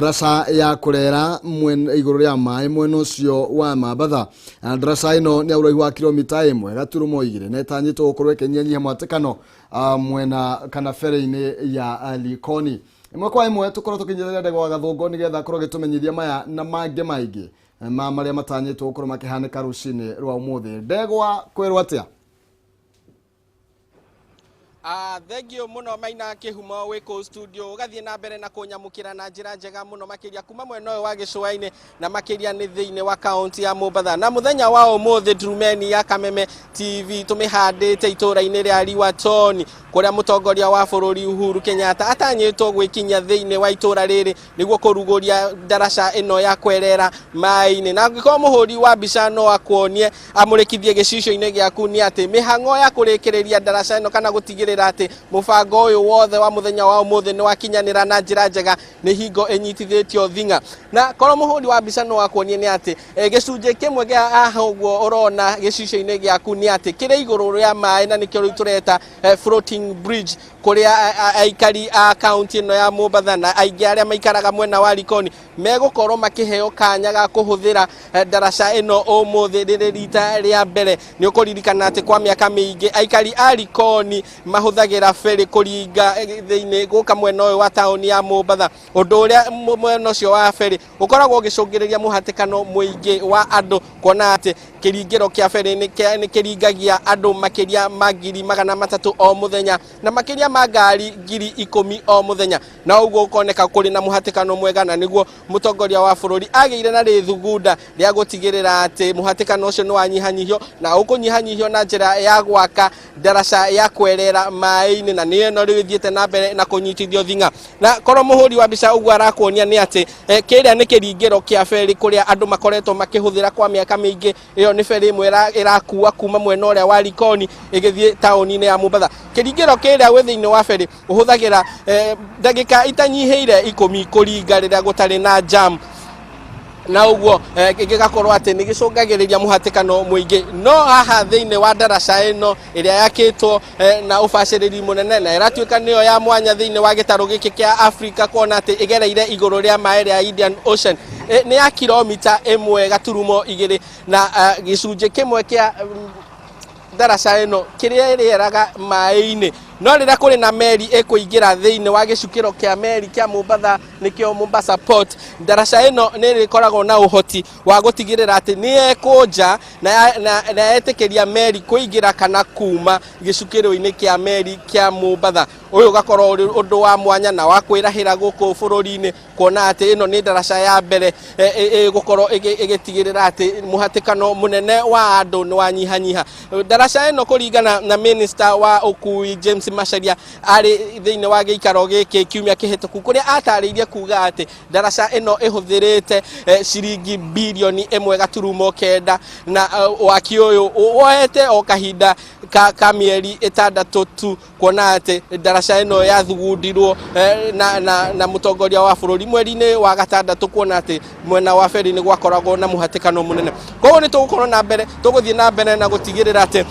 Drasa ya kurera iguru ria mai mwena ucio wa Mabatha. Drasa ino ni uraihu wa kilomita 1 gaturumo 2 na itanyitwo gukorwo ikinyanyihia mwatikano mwena kana fere-ini ya Likoni. Imwe kwa imwe tukorwo tukinyithia ndego wa Gathungu nigetha korwo gitumenyithia maya na mange maingi maria matanyitwo gukorwo makihanika rucini rwa umuthi. Ndegwa kwirwo atia? Thank you muno Maina Kihumo wiko studio gathie na mbere na kunyamukira na njira njega muno makiria kuma mwena uyu wa Gicua-ini na makiria ni thiini wa county ya Mombasa na muthenya wa umuthi Ndurumeni ya Kameme TV tumihandite itura-ini ria Liwatoni kuria mutongoria wa bururi Uhuru Kenyatta atanyitwo gwikinya thiini wa itura riri niguo kuruguria daraca ino ya kwerera mai-ini na ngiko muhuri wa mbica no akuonie amurikithie gicicio-ini giaku ni ati mihango ya kurikiriria daraca ino kana gutigirira ati mubango uyu wothe wa muthenya wa umuthi ni wakinyanira na njira njega ni hingo enyitithitio thinga na koro muhuri wa mbica no akuonie ni ati gicunje kimwe gia ahogwo urona gicicio-ini giaku ni ati kiri iguru ria mai na nikio tureta floating bridge kuria aikari a county no ya Mombasa na aingi aria maikaraga mwena wa Likoni megukorwo makiheo kanya ga kuhuthira daraca ino umuthi rita ria mbere ni ukuririkana ati kwa miaka mingi aikari a Likoni mahuthagira feri kuringa thiini guka mwena uyu wa tauni ya Mombasa undu uria mwena ucio wa feri ukoragwo gicungiriria muhatikano muingi wa andu kuona ati kiringiro kia feri ni kiringagia andu makiria magiri 300 o muthenya na makiria magari 10,000 o muthenya na uguo ukoneka kuri na muhatikano mwega na niguo mutongoria wa bururi agiire na rithugunda ria gutigirira ati muhatikano ucio ni wanyihanyihio na ukunyihanyihio na njira ya gwaka daraca ya kwerera mai-ini na ni eno rithiete na mbere na kunyitithio thinga na koro muhuri wa mbica uguo arakuonia ni ati kiria ni kiringiro kia feri kuria andu makoretwo makihuthira kwa miaka mingi iyo ni feri imwe irakuwa kuma mwena uria wa Likoni igithie tauni-ini ya Mombasa kiringiro kiria wi thiini wa feri uhuthagira ndagika itanyiheire 10 kuringa riria gutari na jam na uguo gigakorwo ati ni gicungagiriria muhatikano muingi no haha thiini wa daraca ino iria yakitwo na ubaciriri munene na iratuika niyo ya mwanya thiini wa gitaro giki kia Africa kuona ati igereire iguru ria mai ria Indian Ocean ni ya kilomita 1.2 na gicunje kimwe kia daraca ino kiria rieraga mai-ini no rira kuri na meri ikuingira thiini wa gicukiro kia meri kia Mombasa nikio Mombasa Port daraca ino ni rikoragwo na uhoti wa gutigirira ati ni ekunja na etikiria meri kuingira kana kuma gicukiro-ini kia meri kia Mombasa uyu gakorwo undu wa mwanya na wa kwirahira guku bururi-ini kuona ati ino ni daraca ya mbere gukorwo igitigirira ati muhatikano munene wa andu ni wanyihanyiha daraca ino kuringana na minister wa ukui James Macharia ari thiini wa giikaro giki kiumia kihituku kuria atariirie kuga ati daraca ino ihuthirite ciringi bilioni 1.9 na waki uyu woete o kahinda ka mieri 6 tu kuona ati daraca ino yathugundirwo na mutongoria wa bururi mweri-ini wa 6 kuona ati mwena wa feri ni gwakoragwo na muhatikano munene koguo ni tugukorwo na mbere tuguthie na mbere na gutigirira ati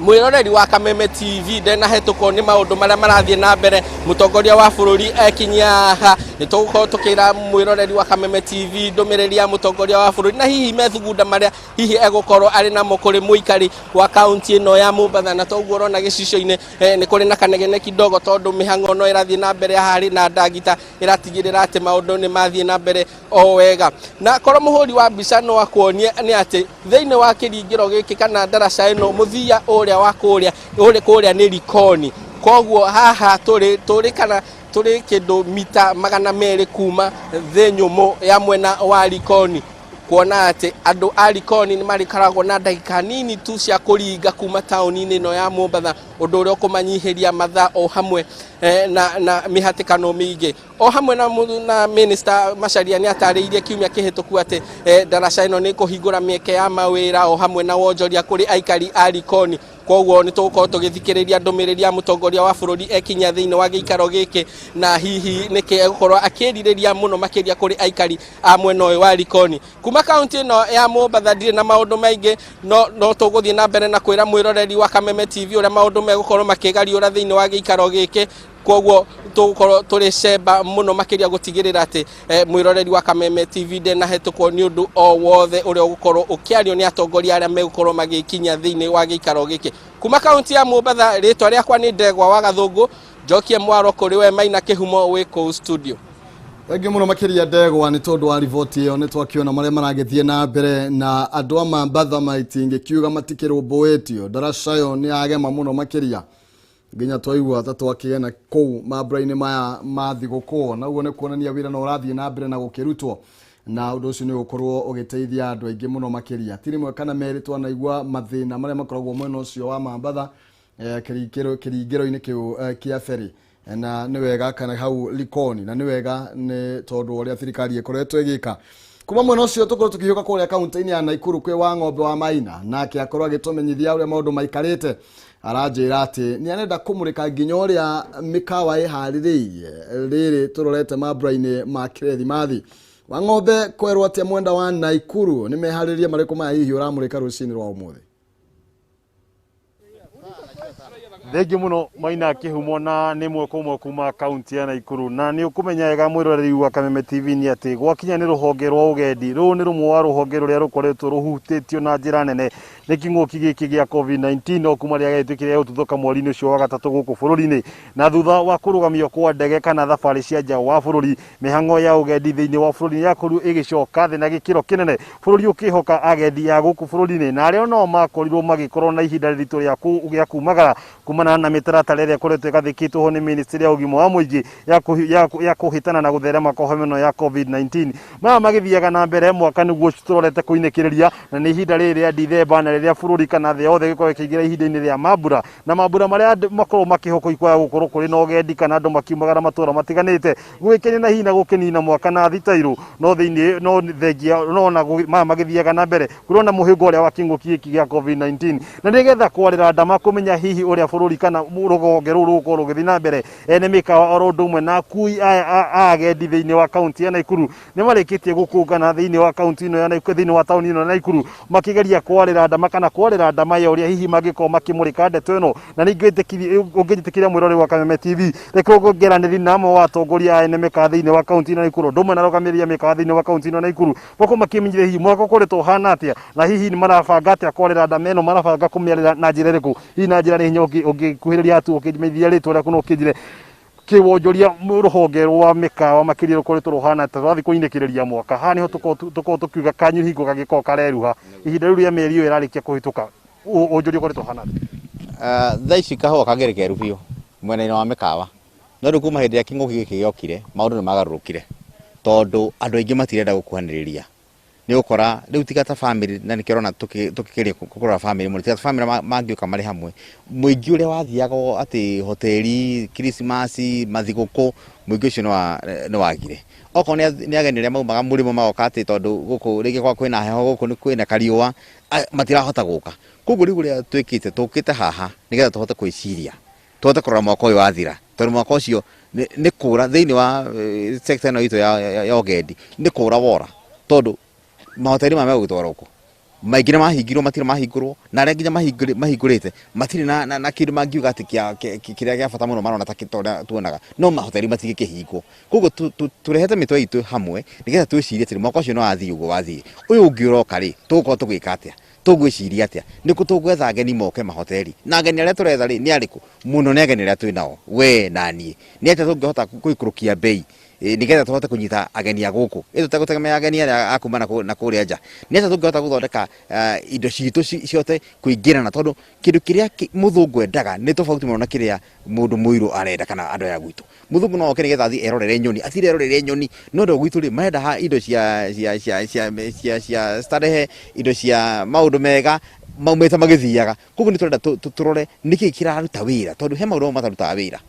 mwiroreri wa Kameme TV ndena hetuko ni maundu maria marathie na mbere mutongoria wa bururi ekinyaha ni tugukorwo tukira mwiroreri wa Kameme TV ndumiriri ya mutongoria wa bururi na hihi methugunda maria hihi egukorwo ari namo kuri muikari wa county ino ya Mombasa na toguo rona gicicio-ini ni kuri na kanegene kidogo tondu mihango no irathie na mbere hari na ndagita iratigirira ati maundu ni mathie na mbere o wega na koro muhuri wa mbica no akuonie ni ati thiini wa kiringiro giki kana daraca ino muthia uria wa kuria ni Likoni koguo haha turi kindu mita 200 kuma thi nyumu ya mwena wa Likoni kuona ati andu a Likoni ni marikaragwo na ndagika nini tu cia kuringa kuma tauni-ini no ya Mombasa undu uria ukumanyihiria mathaa o hamwe na mihatikano mingi o hamwe na minister Macharia ni atariirie kiumia kihituku ati daraca ino ni kuhingura mieke ya mawira o hamwe na wonjoria kuri aikari a Likoni koguo ni tugukorwo tugithikiriria ndumiriri ya mutongoria wa bururi ekinya thiini wa giikaro giki na hihi niki egukorwo akiririria muno makiria kuri aikari a mwena uyu wa Likoni kuma county ino ya Mombasa ndire na maundu maingi no tuguthie na mbere na kwira mwiroreri wa Kameme TV uria maundu megukorwo makigariura thiini wa giikaro giki koguo tugukorwo turi cemba muno makiria gutigirira ati mwiroreri wa Kameme TV na hetukwo ni undu o wothe uri ugukorwo ukiario ni atongoria aria megukorwo magikinya thiini wa giikaro giki kuma kaunti ya Mombatha ritwa riakwa ni Ndegwa wa Gathungu njokie mwaro kuri we Maina Kihumo wi ku studio. Thangi muno makiria Ndegwa ni tondu wa riboti iyo ni twakiona maria maragithie na mbere na andu a Mombatha maitingi kiuga matikirumbuitio daraca yo ni agema muno makiria nginya twaigua tatwakigena kou mambura-ini maya mathiguko naguo ni kuonania wira no urathie na mbere na gukirutwo na undu ucio ni gukorwo ugiteithia andu aingi muno makiria tiri mwe kana meri twanaigua mathina maria makoragwo mwena ucio wa Mombatha kiringiro-ini kiu kia feri na ni wega kana hau Likoni na ni wega ni tondu uria thirikari ikoretwo igika kuma mwena ucio tukorwo tukiuka kuria kaunti-ini ya Naikuru kwi wa ng'ombe wa Maina nake akorwo agitumenyithia uria maundu maikarite aranjira ati ni anenda kumurika nginya uria mikawa ihaririirie riri turorete mambura-ini ma kirithimathi wa ng'ombe kwerwo atia mwenda wa Naikuru ni meharirie mariku maya hihi uramurika rucini rwa umuthi. Thengi muno Maina Kihumo na ni mweko kuma kaunti ya Naikuru na ni ukumenya wega mwiroreri wa Kameme TV ni ati gwakinya ni ruhonge rwa ugendi ru ni rumwe wa ruhonge ruria rukoretwo ruhutitio na njira nene ni king'uki giki gia COVID-19 okuma ria gitwikire ututhoka mweri-ini ucio wa gatatu guku bururi-ini na thutha wa kurugamio kwa ndege kana thabari cia nja wa bururi mihang'o ya ugendi thiini wa bururi ya kuru igicoka thi na gikiro kinene bururi ukihoka agendi ya guku bururi-ini na ario no makorirwo magikorwo na ihinda riritu ria kumagara kumana na mitaratara iria koretwo igathikitwo ho ni ministry ya ugima wa muingi ya kuhitana na gutherema kwa homeno ya COVID-19 maya magithiaga na mbere mwaka niguo turorete kuinekiriria na ni ihinda riri ria Dithemba na riria bururi kana thi yothe gikorwo ikiingira ihinda-ini ria mambura na mambura maria makorwo makihoko ikoya gukorwo kuri no gendi kana andu makiumagara matura matiganite gwikenya na hina gukinina mwaka na thitairu no thiini no thengia no na maya magithiaga na mbere kurona muhingo uria wa king'uki giki gia COVID-19 na nigetha kwarira ndama kumenya hihi uria bururi kana rugonge ruru rukorwo rugithi na mbere ene mikawa oro ndumwe na kui agendi thiini wa kaunti ya Naikuru ni marikitie gukungana thiini wa kaunti ino ya Naikuru thiini wa tauni ino ya Naikuru makigeria kwarira ndama kana kwarira ndama ya uria hihi magikorwo makimurika ndeto ino na ningitikiria mwirori wa Kameme TV rekogongeraniri na amwe wa atongoria ene mikawa thiini wa kaunti ino ya Naikuru ndumwe na rugamiria mikawa thiini wa kaunti ino ya Naikuru bako makimenyire hihi mwako kuritwo hana atia na hihi ni marabanga atia kwarira ndama ino marabanga kumiarira na njira iriku hihi na njira ni hinya kuhiriria tu ukimithia ritwa ria kuno ukijire kiwonjoria ruhonge rwa mikawa makiria rukoretwo ruhana twathi kuinekiriria mwaka ha niho tuko tukiuga kanyu hingo gagiko kareruha ihinda riu ria meri iyo irarikia kuhituka wonjoria ukoretwo hana thaici kahua kagerekeru biu mwena-ini wa mikawa no riu kuma hindi ya king'uki giki giokire maundu ni magarurukire tondu andu aingi matirenda gukuhaniriria ni ukora riu tiga ta family na nikirona tukikiria kukura family mu tiga family mangiuka mari hamwe muingi uria wathiaga ati hoteli Christmas mathiguko muingi ucio no wagire oko ni agenire maumaga murimo magoka ati tondu guku rigi kwa kwina heho guku ni kwina kariua matirahota guka koguo riu ria tukite haha nigetha tuhote kwiciria tuhote kurora mwaka uyu wathira tondu mwaka ucio ni kura thiini wa sector ino itu ya ugendi ni kura wora tondu mahoteli ma megutwara uko maingire mahingirwo matire mahingurwo na aria nginya mahingurite matire na kindu mangiuga ati kiria gia bata muno marona ta kitora tuonaga no mahoteli matigikihingwo koguo turehete mitwe itu hamwe nigetha twicirie ati mwaka ucio no athii ugo wathii uyu ungiuroka ri tugukorwo tugika atia tugwiciria atia niku tugwetha ageni moke mahoteli na ageni aria turetha ri ni ariku muno ni ageni aria twinao we nanie ni atia tungihota kuikurukia bei nigetha tuhote kunyita ageni aguku itu tagutegemea ageni aria akuma na kuria nja ni atia tungihota guthondeka indo citu ciote kuingirana tondu kindu kiria muthungu endaga ni tofauti muno na kiria mundu muiru arenda kana andu ya gwitu muthungu no oke nigetha athi erorere nyoni athire erorere nyoni no ndo gwitu ri marenda ha indo cia starehe indo cia maundu mega maumete magithiaga koguo ni turenda turore niki kiraruta wira tondu he maundu mataruta wira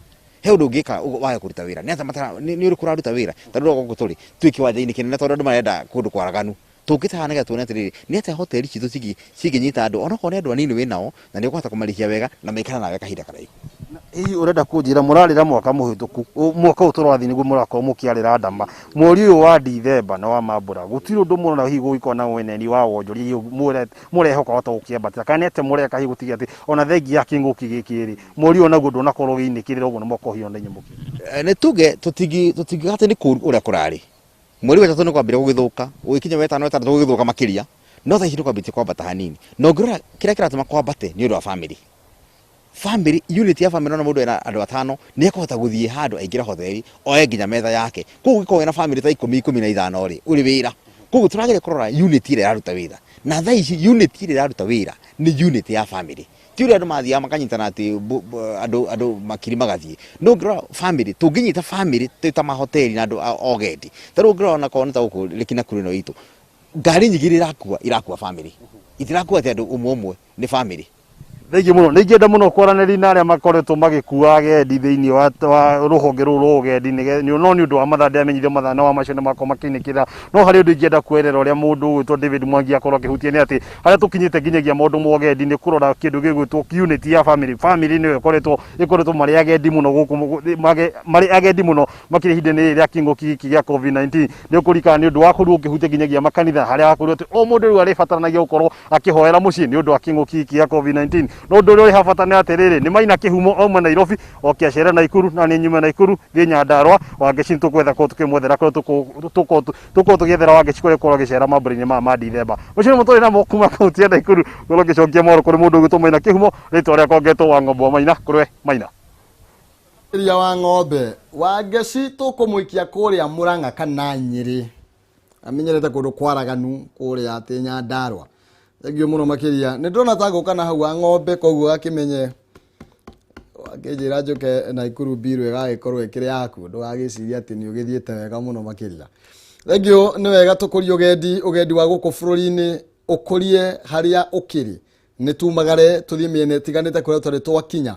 he undu ngika waga kuruta wira ni ata ni uri kuraruta wira tondu gogo turi twiki waja-ini kinene tondu andu marenda kundu kwaraganu tukita hana gatuone atiri ni ata hoteli citu ciginyita andu ona ko ni andu anini winao na ni ukuhota kumarihia wega na maikara nawe kahinda karaihu Ii urenda kunjira murarira mwaka muhituku mwaka uturathi niguo murako mukiarira ndama mweri uyu wa Dithemba na wa Mambura gutiri undu murona hihi gukona weneni wa wonjori murehoka wata ukiambatira kanete mureka hihi gutigi ati ona thengi ya kinguki gikiri mweri uyu naguo ndunakorwo winikirira uguo namokohio na nyamuki ne tuge tutigi hata ni kuru uria kurari mweri wa 3 ni kwambira gugithuka ugikinya wetano wetano gugithuka makiria no tha ici ni kwambite kwambata hanini no ngirora kiria kiratuma kwambate ni undu wa family unit ya family na mundu ena andu atano ni ekahota guthie handu aingira hotheri oe nginya metha yake kugu giko na family ta 10-15 ri uri wira kugu turagire kurora unit ile iraruta wira na tha ici unit ile iraruta wira ni unit ya family tiuri andu mathia makanyitana ati andu makiri magathie no ngirora family tunginyita family ta mahoteli na andu ogendi taru ngirora na kona ta guku likina kurino itu ngari nyigiri irakua family itirakua ati andu umwe ni family Thengi muno ningenda muno kwaranĩria na aria makoretwo magĩkua agendi thĩinĩ wa rũhonge rũrũ rwa ũgendi no nĩ ũndũ wa mathaa ndĩamenyithio mathaa na wa macio nĩ makorwo makĩinĩkĩra no harĩ ũndũ ingĩenda kwerera ũrĩa mũndũ ũgwĩtwo David Mwangi akorwo akĩhutia nĩ atĩ harĩa tũkinyĩte nginyagia maũndũ ma ũgendi nĩ kũrora kĩndũ gĩgwĩtwo unity ya family nĩyo ĩkoretwo marĩ agendi mũno gũkũ marĩ agendi mũno makĩria ihinda-inĩ rĩrĩa kĩng'ũki gĩkĩ gĩa COVID-19 nĩ ũkũririkana nĩ ũndũ wa korirwo ũkĩhutia nginyagia makanitha harĩa hakorirwo atĩ o mũndũ rĩu arĩbataranagia gũkorwo akĩhoera mũciĩ nĩ ũndũ wa kĩng'ũki gĩkĩ gĩa COVID-19 no ndå rä habata nä atä rä rä nä Maina Kihumo auma Nairobi okiacera Naikuru na nä nyume Naikuru thiä Nyandarua wangeci tå kwetha kå tå kä mwethera korwo tå korwo tå gĩethera wangeci kå rä korwo gä cera mambå-inä ma Dithemba å cio nä må tå rä na kuma kaunti ya Naikuru korwo gä cokia moro kå rä må ndå å gwä two Maina Kihumo rä twa rä a kongetwo wa ng'ombe wa Maina kå rwe Maina iria wa ng'ombe wangeci tå kå må ikia kå rä a Murang'a kana Nyeri amenyerete kå ndå kwaraganu kå rä a atä Nyandarua thengio muno makiria ni ndona ta gukana hau wa ng'ombe koguo akimenye akijira njoke Naikuru biru igagikorwo ikiri yaku ndugagiciria ati ni ugithiete wega muno makiria thengio ni wega tukuri ugendi wa guku bururi-ini ukurie haria ukiri ni tumagare tuthie miene tiganite kuria turi twakinya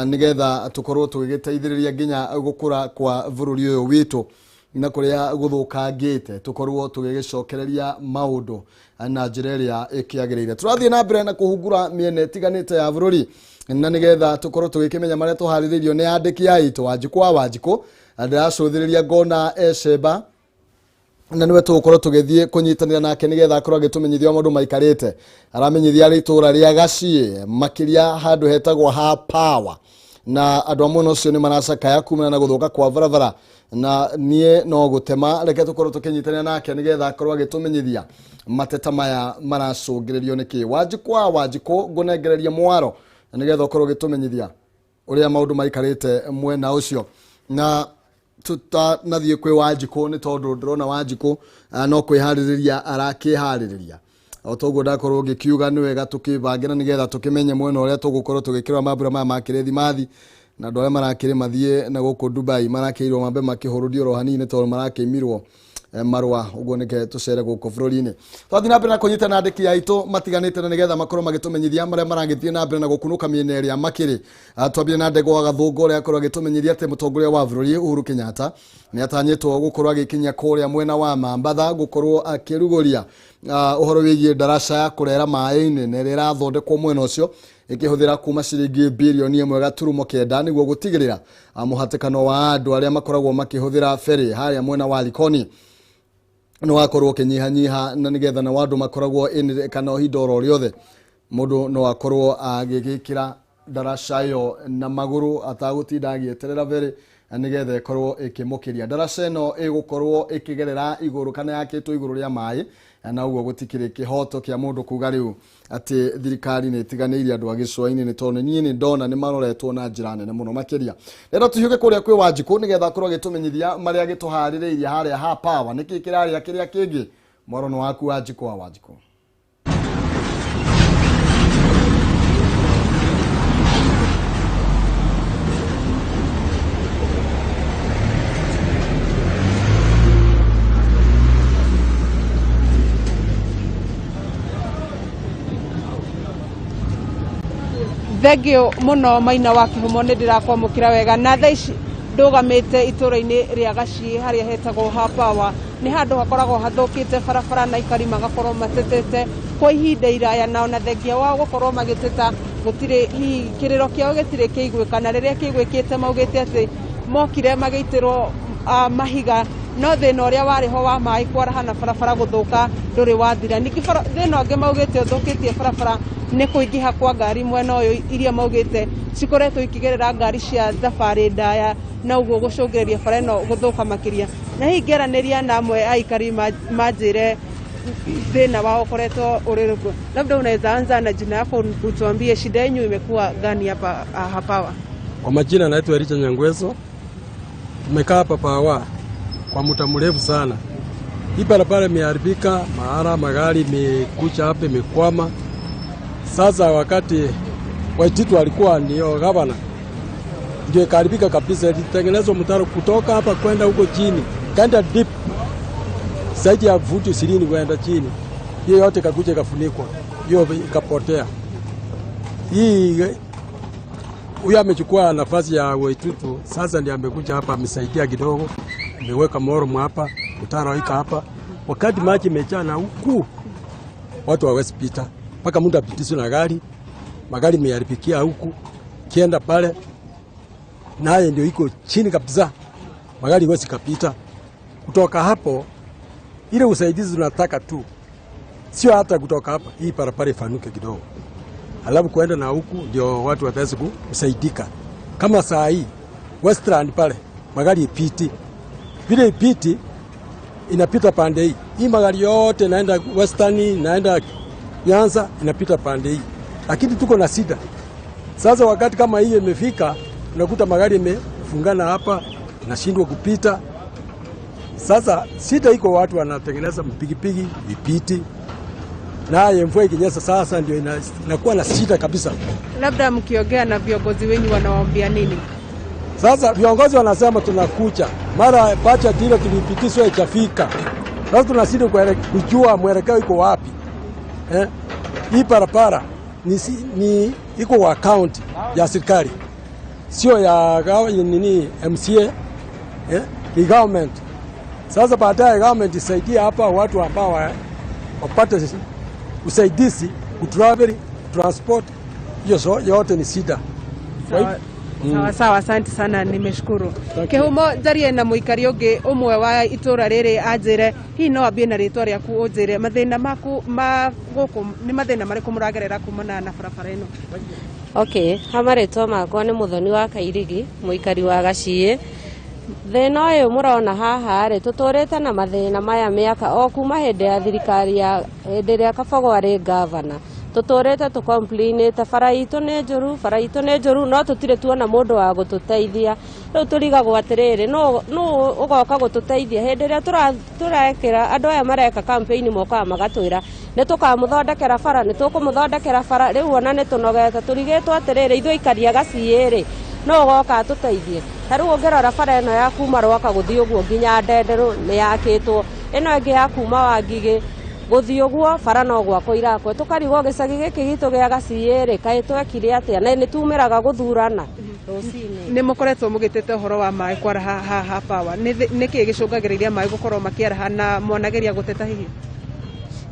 nigetha tukorwo tugigiteithiriria nginya gukura kwa bururi uyu witu na kuria guthukangite tukorwo tugigicokereria maundu na njira iria ikiagirire turathie na mbere na kuhungura miene tiganite ya bururi na nigetha tukorwo tugikimenya maria tuhariririo ni andiki aitu Wanjiku ndiracuthiriria ngona eceba na niwe tugukorwo tugithie kunyitanira nake nigetha akorwo agitumenyithia maundu maikarite aramenyithia ritura ria Gacie makiria handu hetagwo ha power na andu amwe no cio ni maracakaya kumana na guthuka kwa barabara na nie no gutema reke tukorwo tukinyitanira nake nigetha akorwo agitumenyithia mateta maya maracungiririo niki Wanjiku ngunengereria mwaro nigetha ukorwo gitumenyithia uria maundu maikarite mwena ucio na tutanathie kwi Wanjiku ni tondu ndirona Wanjiku no kwihaririria arakihariria otoguo ndakorwo ngikiuga ni wega tukibangira nigetha tukimenye mwena uria tugukorwo tugikirwa mambura maya makirethi mathi na andu aria marakiri mathie na guku Dubai marakiirwo mambe makihurudio ro hanini tondu marakimirwo marwa uguo nike tucere guku bururi-ini twathi na mbere na kunyita na andiki aitu matiganite na nigetha makorwo magitumenyithia maria marangithie na mbere na gukunuka miene iria makiri twambire na Ndegwa wa Gathungu uria akorwo agitumenyithia ati mutongoria wa bururi Uhuru Kenyatta ni atanyitwo gukorwo agikinya kuria mwena wa Mambatha gukorwo akiruguria uhoro wigie ndaraca ya kurera mai-ini na ira irathondekwo mwena ucio ikihuthira kuma ciringi bilioni 1.9 niguo gutigirira muhatikano wa andu aria makoragwo makihuthira feri haria mwena wa Likoni no akorwo kinyihanyiha na nigetha na wandu makoragwo kana hindoro riothe mundu no akorwo agigikira ndaraca yo na maguru atagutinda agieterera feri nigetha ikorwo ikimukiria ndaraca ino igukorwo ikigerera iguru kana yakitwo iguru ria mai na uguo gutikire kihoto kia mundu kuga riu ati thirikari ni tiganeirie andu agicwa-ini ni tondu nie ni ndona ni maroretwo na njira nene muno makiria rero tuhiuke kuria kwi Wanjiku nigetha akorwo agitumenyithia maria agituhaririirie haria ha power niki kiraria kiria kingi morono waku Wanjiku wa Wanjiku thengio muno Maina wa Kihumo ni ndirakwamukira wega na thaa ici ndugamite itura-ini ria Gacie haria hetagwo ha power ni handu hakoragwo hathukite barabara na ikari magakorwo matetete kwa ihinda iraya na ona thengia wa gukorwo magiteta gutire hi kiriro kiao gitire kiigwikana riria kiigwikite maugite ati mokire mageitirwo mahiga no thina uria wariho wa mai kwarahana barabara guthuka nduri wathira niki thina ungi maugite uthukitie barabara ni kuingiha kwa ngari mwena uyu iria maugite cikoretwo ikigerera ngari cia thabari ndaya na uguo gucungiriria bara ino guthuka makiria na hingeraniria na amwe aikari manjire thina wao koretwo uririku. Labda unaweza anza na jina yako utuambie shida yenu imekuwa gani hapa? Kwa majina naitwa Richard Nyangweso. Tumekaa hapa Pawa kwa muda mrefu sana. Hii barabara imeharibika, magari imekuja hapa imekwama. Sasa wakati Waititu alikuwa ndio gavana, ndio ikaribika kabisa, ilitengenezwa mtaro kutoka hapa kwenda huko chini, kaenda deep zaidi ya futi 20 kwenda chini. Hiyo yote kakuja kafunikwa, hiyo ikapotea. Hii huyu amechukua nafasi ya Waititu, sasa ndiye amekuja hapa amesaidia kidogo, ameweka moromo hapa, mtaro ika hapa. Wakati maji imejaa na huku watu hawezi pita, mpaka mtu apitiswe na gari. Magari imeharibikia huku, kienda pale naye ndio iko chini kabisa, magari hawezi kapita. Kutoka hapo ile usaidizi tunataka tu, sio hata kutoka hapa, hii barabara ifanuke kidogo, alafu kuenda na huku ndio watu wataweza kusaidika. Kama saa hii Westland pale magari ipiti, vile ipiti inapita pande hii, hii magari yote naenda Western, naenda Nyanza, inapita pande hii. Lakini tuko na sida. Sasa wakati kama hiyo imefika, unakuta magari imefungana hapa, nashindwa kupita. Sasa sida iko, watu wanatengeneza mpigipigi vipiti. Naye mvua ikinyesha sasa ndio inakuwa na sida kabisa. Labda mkiongea na viongozi wenyu wanawaambia nini? Sasa viongozi wanasema tunakuja. Mara bacha dilo tulipitishwa ichafika. Sasa tunasidi kujua mwelekeo iko wapi. Hii barabara ni iko wa county ya serikali, sio ya MCA, ni government. Sasa baadaye government isaidie hapa watu ambao wapate usaidizi kutravel, transport, hiyo yote ni sida. Sawa, asante sana, nimeshukuru. Kihumo jarie na muikari ungi umwe wa itura riri anjire hi no ambie na ritwa riaku unjire mathina maku guku ni mathina mariku muragerera kumana na barabara ino? Okay, hamaritwa makwa ni Muthoni wa Kairigi, muikari wa Gacii. Thina uyu murona haha ri tuturite na mathina maya miaka o kuma hindi ya thirikari ya hindi ria Kabogo ari governor. Tuturite tukomplainite bara itu ni njuru no tutire tuona mundu wa gututeithia. Riu turigagwo atiriri no ugoka gututeithia hindi ria turekira andu aya mareka campaign moka magatwira ni tukamuthondekera bara, ni tukumuthondekera bara. Riu ona ni tunogete turigitwo atiriri ithu ikaria Gacii ri no ugoka atuteithie. Riu ungirora bara ino ya kuma Rwaka guthii uguo nginya Ndenderu ni yakitwo, ino ingi ya kuma Wangigi guthii uguo bara no gwako irakwo. Tukarigwo gicagi giki gitu gia Gacii ri kai twekire atia na ni tumiraga guthurana rucini. Ni mukoretwo mugitete uhoro wa mai kwaraha haha Pawa, niki gicungagiriria mai gukorwo makiaraha na monageria guteta hihi?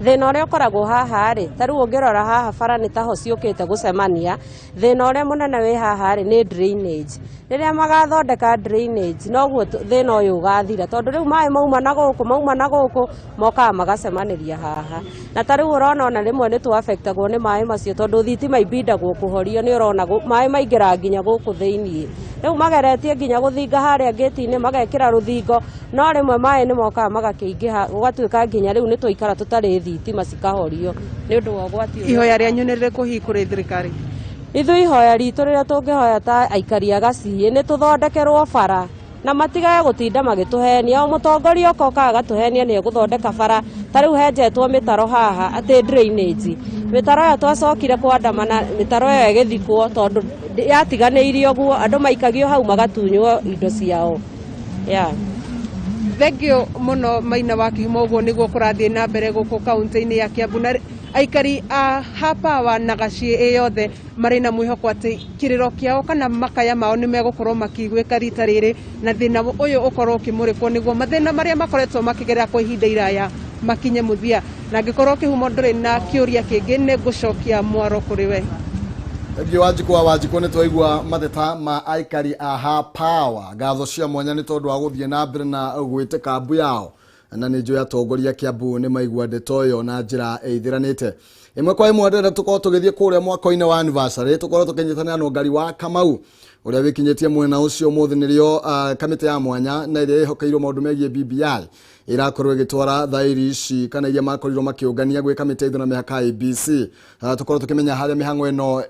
Thina uria ukoragwo haha ri ta riu ungirora haha bara ni taho ciukite gucemania. Thina uria munene wi haha ri ni drainage. Riria magathondeka drainage noguo thina uyu ugathira, tondu riu mai mauma na guku moka magacemaniria haha. Na ta riu urona ona rimwe ni tu affectagwo ni mai macio tondu thitima ibindagwo kuhorio. Ni urona mai maingira nginya guku thiini. Riu mageretie nginya guthinga haria gate-ini magekira ruthingo, no rimwe mai ni moka magakiingiha gugatuika nginya riu ni twaikara tutari thitima cikahorio ni undu wa gwati. Ihoya rianyu ni ririku hi kuri thirikari? Ithu ihoya ritu riria tungihoya ta aikari a Gacii ni tuthondekerwo bara na matigage gutinda magituhenia. O mutongoria oka agatuhenia ni eguthondeka bara. Ta riu henjetwo mitaro haha ati drainage, mitaro ya twacokire kwandamana mitaro ya igithikwo tondu yatiganeirio guo andu maikagio hau magatunywo indo ciao. Thengio muno Maina wa Kihumo, uguo niguo kurathie na mbere guku kaunti-ini ya Kiambu. Na aikari a Pawa na Gacii yothe mari na mwihoko ati kiriro kiao kana makaya mao ni megukorwo makigwika rita riri na thina uyu ukorwo ukimurikwo niguo mathina maria makoretwo makigerera kwa ihinda iraya makinye muthia. Na ngikorwo Kihumo nduri na kiuria kingi ni ngucokia mwaro kuri we. Wajiko nä twaigua mateta ma aikari aha power gatho cia mwanya nä tondå wa gå thiä na mbere na gwä tä kambu yao na nä njå atongoria Kiambu nä maigua ndeto ä yo na njä ra ithä te imwe kwa imwe ndenda tå korwo tå gä thiä kå rä a mwaka-inä wa anniversary tå korwo tå kenyitana na ngari wa Kamau å rä a wä kinyä tie mwena å cio må thä nä rä o kamä ya mwanya na ä rä a ä hokeirwo maå ndå megiä BBI ä rakorwo ä gä twara thairi ici kana iria makorirwo makä å ngania gwä ka mä teithio na mä haka IBC tå korwo tå kä menya harä a mä hang'o ä no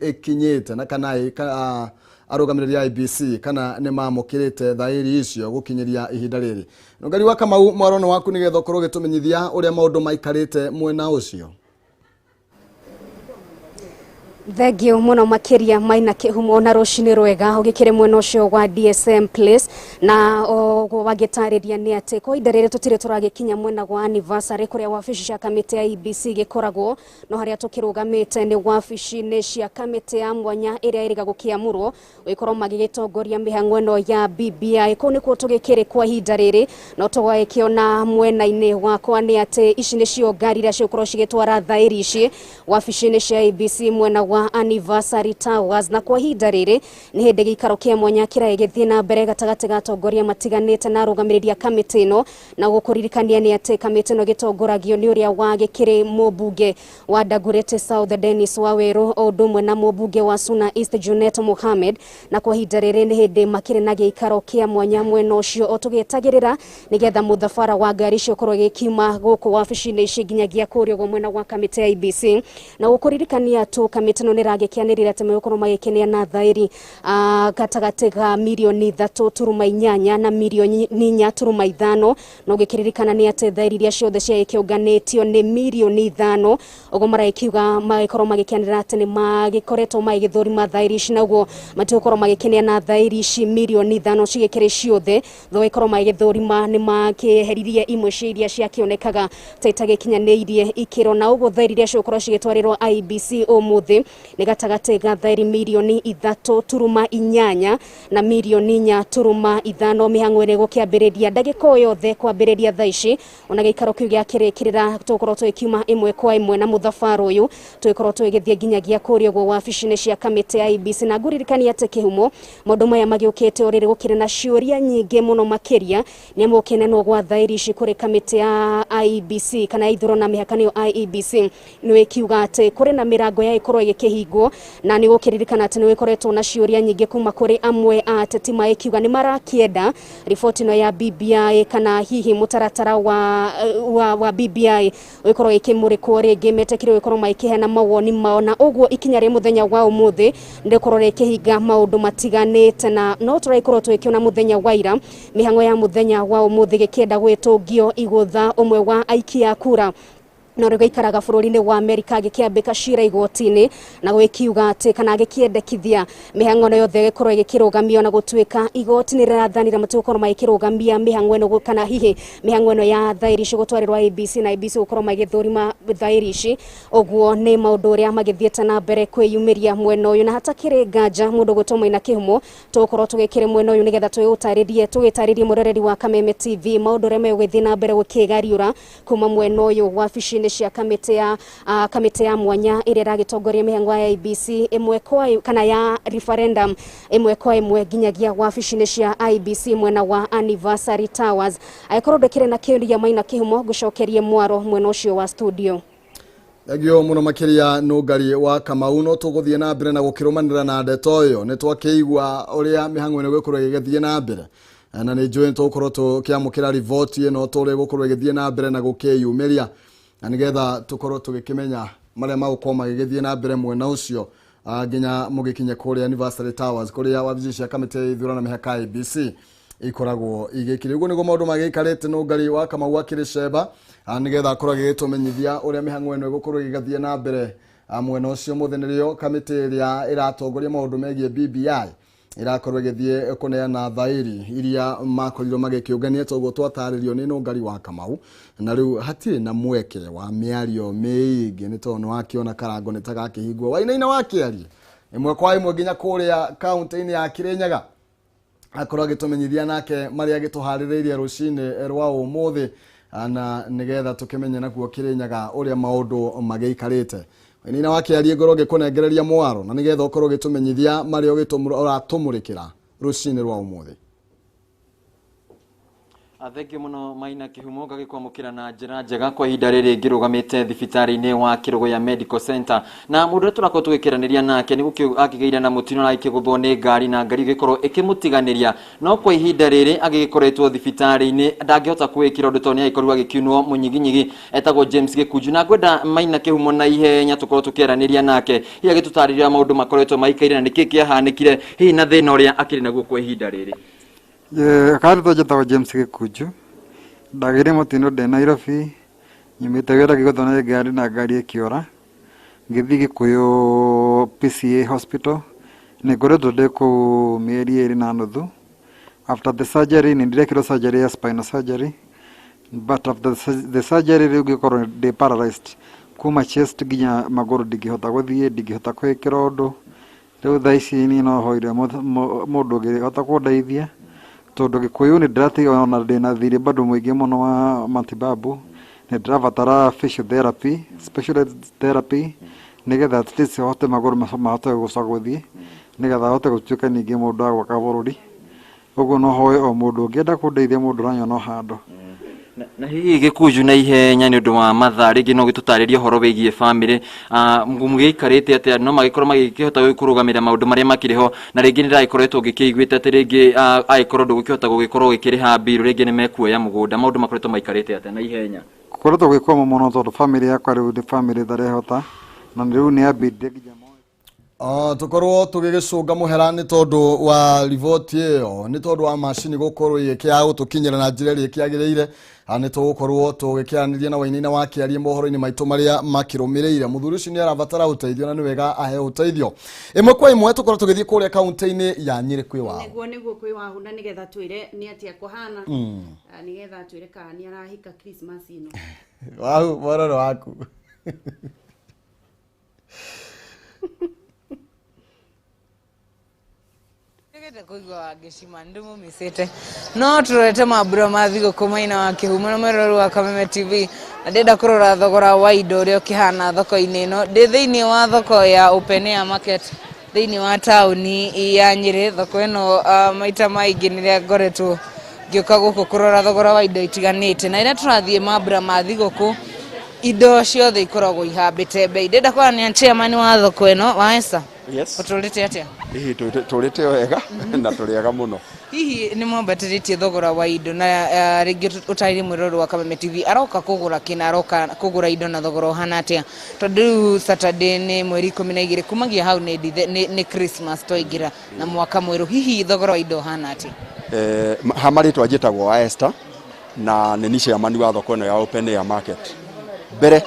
ä kinyä te na kana arå gamä rä ri IBC kana nä mamå kä rä te thairi icio gå kinyä ria ihinda rä rä ngari wa Kamau mwarono waku nä getha å korwo å gä tå menyithia å rä a maå ndå maikarä te mwena å cio. Thengio muno makiria Maina Kihumo na rucini rwega ugikire mwena ucio wa DSM Place na wagitariria ni ati kwa ihinda riri tutire turagikinya mwena wa anniversary kuria wabici cia kamiti ya IBC gikoragwo no haria tukirugamite ni wabici-ini cia kamiti ya mwanya iria iriga gukiamurwo wikorwo magigitongoria mihang'o ino ya BBI ko nikuo tugikire kwa ihinda riri no tugaikiona mwena-ini wakwa ni ati ici nicio ngari iria cikorwo cigitwara thairi ici wabici-ini cia IBC mwena wa anniversary towers na kwa ihinda riri ni hindi gikaro kia mwanya kira githie na mbere gatagati ga atongoria matiganite na arũgamĩrĩri a kamiti ino na gukuririkania ni ati kamiti ino gitongoragio ni uria wa gikiri mũmbunge wa Dagoretti South Dennis Waweru o ndumwe na mũmbunge wa Suna East Junet Mohamed na kwa ihinda riri ni hindi makiri na gikaro kia mwanya mwena ucio o tugitagirira nigetha muthabara wa ngari cio korwo gikiuma guku wabici-ini ici nginyagia kurio go mwena wa kamiti ya IBC na gukuririkania tu kamiti no niragikianirira ati mekorwo magikenia na thairi gatagati ga milioni 3.8 na milioni 4.5 no gikiririkana ni ati thairi iria ciothe cia ikiunganitio ni milioni 5 ugo maraikiuga magikorwo magikianirira ati ni magikoretwo magithurima thairi ici naguo matigokorwo magikenia na thairi ici milioni 5 cigikire ciothe tho ikorwo magithurima ni makiheririe imwe cia iria ciakionekaga taitagikinyanirie ikiro na ugo thairi iria cikorwo cigitwarirwo IBC umuthi ni gatagati ga thairi milioni 3.8 na milioni 4.5 mihang'o ire gukiambiriria ndagiko yothe kwambiriria thaici ona gikaro kiu giakirikirira tukorwo twikiuma imwe kwa imwe na muthabara uyu twikorwo twigithie nginyagia kurio go wabici-ini cia kamiti ya IBC na nguririkania ati Kihumo maundu maya magiukite uriri gukire na ciuria nyingi muno makiria ni amukinenwo gwa thairi ici kuri kamiti ya IBC kana ithuro na mihakanio IEBC ni wikiuga ati kuri na mirango ya ikorwo igikihingwo na ni gukiririkana ati ni wikoretwo na ciuria nyingi kuma kuri amwe a ateti maikiuga ni marakienda riboti no ya BBI kana hihi mutaratara wa BBI wikorwo ikimurikwo ringi metekire wikorwo maikihena mawoni mao na uguo ikinya ri muthenya wa umuthi ndikorwo rikihinga maundu matiganite na no turaikorwo twikiona muthenya wa ira mihang'o ya muthenya wa umuthi gikienda gwitungio igutha umwe wa aikia kura no rigaikaraga bururi-ini wa Amerika gikiambika cira igoti-ini na gwikiuga ati kana gikiendekithia mihang'o no yothe gikorwo gikirugamio na gutuika igoti ni rirathanira matukorwo magikirugamia mihang'o ino kana hihi mihang'o ino ya thairi ici gutwarirwo IBC na IBC gukorwo magithurima thairi ici uguo ni maundu uria magithiete na mbere kwiyumiria mwena uyu na hatakiri nganja mundu gwitwo Maina Kihumo tukorwo tugikire mwena uyu nigetha twitaririe muroreri wa Kameme TV maundu uria megwithie na mbere gukigariura kuma mwena uyu wabici-ini cia kamiti ya mwanya iria ragitongoria mihang'o ya IBC imwe kwa kana ya referendum imwe kwa imwe nginyagia wabici-ini cia IBC mwena wa anniversary towers aikorwo ndekire na kiuria Maina Kihumo gucokerie mwaro mwena ucio wa studio. Thengio muno makiria no ngari wa Kamau no tuguthie na mbere na gukirumanira na ndeto yo ni twakiigua uria mihang'o ino gwikorwo igithie na mbere na ni njui tukorwo tukiamukira riboti ino turi gukorwo igithie na mbere na gukiyumiria na nigetha tukorwo tugikimenya maria magukorwo magigithie na mbere mwena ucio nginya mugikinye kuria anniversary towers kuria wabici cia kamiti ya ithurano na mihaka IBC ikoragwo igikire uguo niguo maundu magikarite no ngari wa Kamau akiri ceba nigetha akorwo agitumenyithia uria mihang'o ino igukorwo igithie na mbere mwena ucio muthenirio kamiti iria iratongoria maundu megie BBI irakorwo igithie kuneana thairi iria makorirwo magikiungania toguo twataririo ni no ngari wa Kamau na riu hatire na mweke wa miario miingi ni tono wakiona karango ni tagakihingwo waina wakiarie imwe kwa imwe nginya kuria kaunti-ini ya Kirinyaga akorwo agitumenyithia nake maria agituhaririirie rucini rwa umuthi na nigetha tukimenya nakuo Kirinyaga uria maundu magiikarite Wainaina wake ari ngoro gikunengereria mwaro na nigetha ukorwo gitumenyithia mario uratumurikira rucini rwa umuthi. Athenge muno Maina Kihumo gagikwamukira na njira njega kwa ihinda riri ngirugamite thibitari-ini wa Kirogo ya Medical Center na mundu turako tugikiraniria nake ni gukio akigeira na mutino na ikiguthwo ni ngari na ngari gikorwo ikimutiganiria no kwa ihinda riri agikoretwo thibitari-ini ndangihota kwikira undu toni aikorwa gikiunwo munyiginyigi etagwo James Gikuju na gwenda Maina Kihumo na ihenya tukorwo tukiraniria nake hiya gitutariria maundu makoretwo maikaire na niki kiahanikire hihi na thina uria akiri naguo kwa ihinda riri. Kari to jeta James Gikuju ndagire mutino de Nairobi nyumite wira gigothona ngari na ngari ikiora ngithi Gikuyu PCA hospital ni ngoretwo de ku mieri iri na nuthu. After the surgery ni ndirekirwo surgery ya spinal surgery, but after the surgery riu gikorwo de paralyzed kuma chest ginya maguru ndigihota guthie ndigihota kwikira undu riu thaici ni no hoire mundu ngihota kundeithia tondu Gikuyu ni ndiratiga ona ndina thiri bado mwingi muno wa matibabu ni ndirabatara physiotherapy specialized therapy nigetha at least hote maguru mahote gucaguthie nigetha hote gutuika ningi mundu wa gwaka bururi uguo no hoye o mundu ngienda kundeithia mundu ranyona hando. Na hihi Gikuju na ihenya ni undu wa mathaa ringi no gitutaririe horo wigie family mugiikarite atia no magikorwo magikihota gukurugamira maundu maria makiriho na ringi ndiragikoretwo ngikiguite ati ringi aikorwo ndugukihota gugikorwo gikiriha biru ringi ni mekuoya mugunda maundu makoretwo maikarite atia na ihenya koretwo gwikoma muno tondu family yakwa riu ni family ndarehota na riu ni abide nginya tukorwo tugigicunga muherani tondu wa rivoti iyo ni tondu wa machini gukorwo ikia gutukinyira na njira iri kiagiriire ani tugukorwo tugikiaraniria na Wainaina wake ari mohoro-ini maitu maria makirumireire muthuri ucio ni arabatara uteithio na ni wega ahe uteithio imwe kwa imwe tukorwo tugithie kuria kaunti-ini ya Nyeri kwi wao niguo kwi wao na nigetha twire ni atia kuhana nigetha twire kana ni arahika Christmas ino wao mororo waku kuigwa gicima ndimu misete no turete mabura mathigo kumaina wa Kihumo na mweroru wa Kameme TV na ndenda kurora thogora wa indo rio kihana thoko-ini ino ndi thiini wa thoko ya open air market thiini wa tauni ya Nyeri thoko ino maita maingi niria ngoretwo ngioka guku kurora thogora wa indo itiganite na ira turathie mabura mathigo ku indo ciothe ikoragwo ihambite bei ndenda kwarania chairman wa thoko ino wa Esa. Yes. Utulite atia? Hihi tulite wega na tuliaga muno. Hihi ni mwambatiritie thogora wa indo na ringi utairi mwiroro wa Kameme TV aroka kugura kina aroka kugura indo na thogora hana atia tondu Saturday ni mweri 12 kumagia hau ni Christmas toigira na mwaka mweru hihi thogora wa indo hana atia hamari twajitagwo wa Esther na ni chairman wa thoko ino ya open air market mbere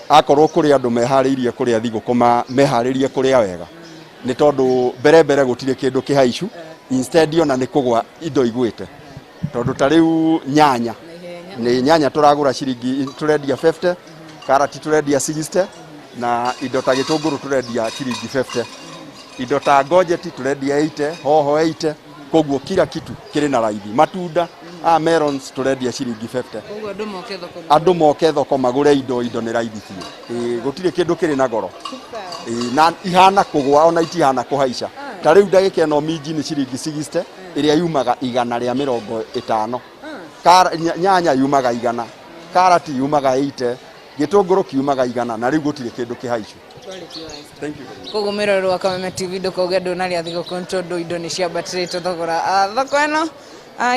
akorwo kuri andu mehariirie kuria thigukuma mehariirie kuria wega ni tondu mbere gutire kindu kihaicu instead ona ni kugwa indo igwite tondu tariu nyanya ni nyanya turagura ciringi turendia 50 karati turendia 60 na indo ta gitunguru turendia ciringi 50 indo ta ngojeti turendia 80 hoho 80 koguo kila kitu kiri na raithi matunda melons turendia ciringi 50 koguo andu moke thoko magure indo ni raithi gutire kindu kiri na goro na ihana kugwa ona itihana kuhaica ta riu ndagika ino minji ni ciringi 60 iria yumaga 150 nyanya yumaga 100 karati yumaga 80 gitunguru kiumaga 100 na riu gutire kindu kihaicu. Thank you. Koguo mwiroro wa Kameme TV ndukoge ndunaria thigo tondu indo ni ciambatirite thogora thoko ino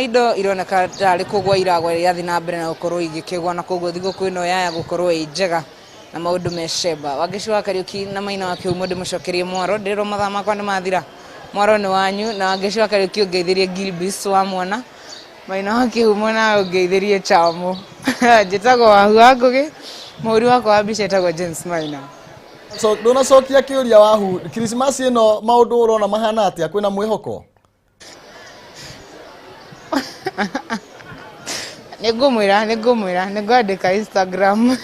indo ironeka tari kugwa iragwa yathi na mbere na gukorwo igikigwa na koguo thigo kwino yaya gukorwo njega na maundu meceba wangicwa Kariuki na Maina wa Kihumo ndimucokerie mwaro ndiro mathaa makwa ni mathira mwaro ni wanyu na wangicwa Kariuki ungeithirie Gilbis wa mwana Maina wa Kihumo na ungeithirie Chamu njitagwo wahu wangugi muri wakwa wa mbica etagwo James Maina. So ndona cokia kiuria wahu Christmas ino maundu urona mahana atia kwina mwihoko nigumwira nigwandika Instagram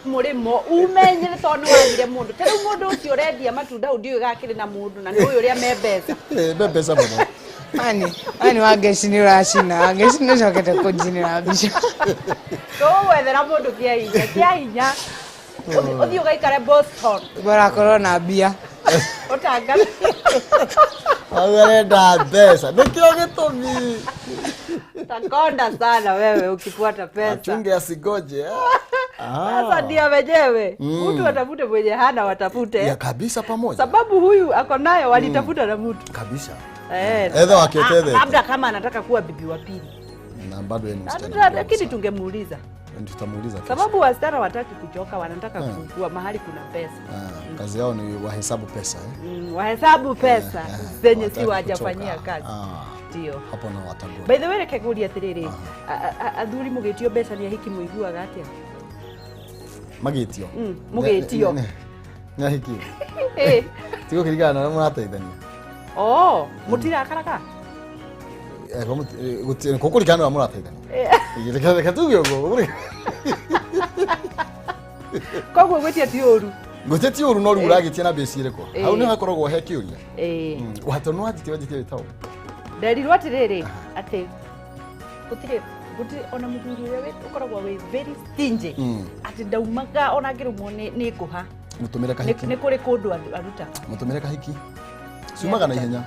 murimo umenyere tondu wagire mundu tari mundu ucio rendia matunda undiu gakiri na mundu na ni uyu uria mebesa mebesa muno ani wangeci uracina wangeci ni cokete kunjinira mbica to wethera mundu kia hinya Othio gaikare Boston. Barakorwo na mbia. Otangana. Agarenda pesa. Nikio gitumi. Utakonda sana wewe ukifuata pesa. Achunge asigoje. Sasa ndio wenyewe. Mtu atafute mwenye hana watafute. Ya kabisa pamoja. Sababu huyu ako nayo walitafuta na mtu. Kabisa. Edha waketede. Labda kama anataka kuwa bibi wa pili. Na bado yeye ni msichana. Lakini tungemuuliza. Tutamuuliza. Sababu wasichana wataki kuchoka, wanataka kukua mahali kuna pesa. Kazi yao ni wahesabu pesa wahesabu pesa zenye si wajafanyia kazi. Ndio. Hapo na watagua. By the way, reke kuria atiriri. Athuri mugitio mbeca ni ahiki muiguaga atia? Magitio. Mugitio. Ni ahiki. Tigo kirigana na murateithania. Mutirakaraga. Kukurikana na murateithania. Reke tugio go. Koguo gwetia ti uru. Gwetia ti uru no ruragitie na mbeci iriko. Hau ni hakoragwo he kiuria. Watonwo wajitie wajitie tawo. Nderirwo atiriri ati gutire ona muthuri uria ukoragwo we very stingy ati ndaumaga ona ngirumwo ni nguha mutumire kahiki ni kuri kundu aruta mutumire kahiki ciumaga na ihenya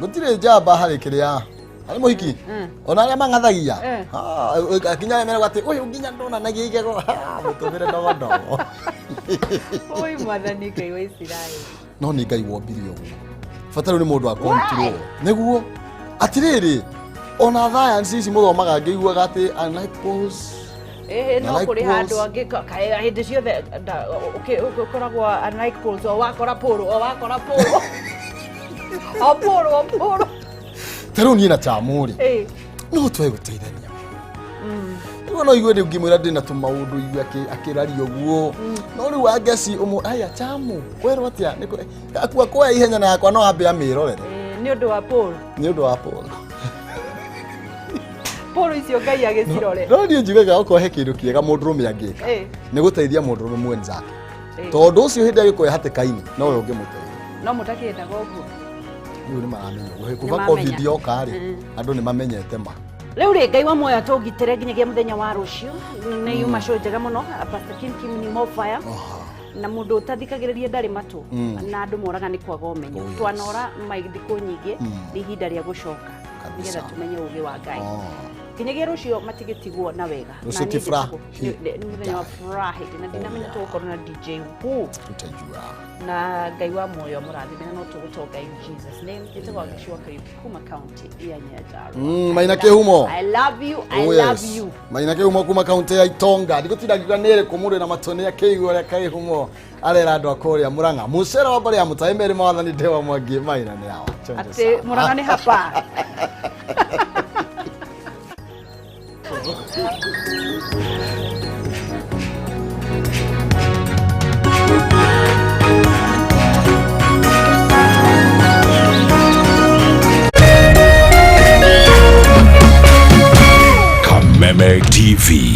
gutire njamba hari kiria hari muhiki ona aria mangathagia akinya mere gwati uyu nginya ndona na gigego mutumire ndogo ndogo oi mwathani Ngai wa Isiraeli no ni Ngai wombirie uguo fataro ni mundu wa control niguo atiriri ona science ici muthomaga ngiguaga ati unlike pose no kuri handu angi kae hindi ciothe ukoragwo unlike pose o wakora poro poro tero ni na chamuri no twe guteithania no igwe ndi ngimwira ndina tumaundu igwe akirario guo no ri wa ngeci aya chamu kwero atia akua kwa ihenya na yakwa no ambe amirorere ni undu wa poro poro icio Ngai agicirore no ni njugaga ukohe kindu kiega mundu rume angika ni guteithia mundu rume mwenzake tondu ucio hindi agikoya hatikaini no we ungimuteithia no mutakienda goguo riu ni maramenya kuva covid yokari andu ni mamenyete ma riu ri Ngai wa moyo atugitire nginyagia muthenya wa rucio ni yuma show njega muno Pastor Kim ni mofire na mundu utathikagiriria ndari matu na andu moraga ni kwaga umenyo twanora maithiko nyingi ni ihinda ria gucoka nigetha tumenye ugi wa Ngai kinyagia rucio matigitigwo na wega na ni furaha ni muthenya wa furaha na ndinamenya tugukorwo na DJ hu tutajua na Ngai wa moyo murathime no tugutonga in Jesus name itagwa gicua kuma county ya Nyandarua Maina Kihumo I love you Maina Kihumo kuma county ya Itonga ndigutindagiga nere kumure na matone ya Kihumo ya Kihumo arera andu akoria Muranga mucera wa bari ya mutaimeri mwathani ndewa mwangi Maina ni hawa ati Muranga ni hapa Kameme TV.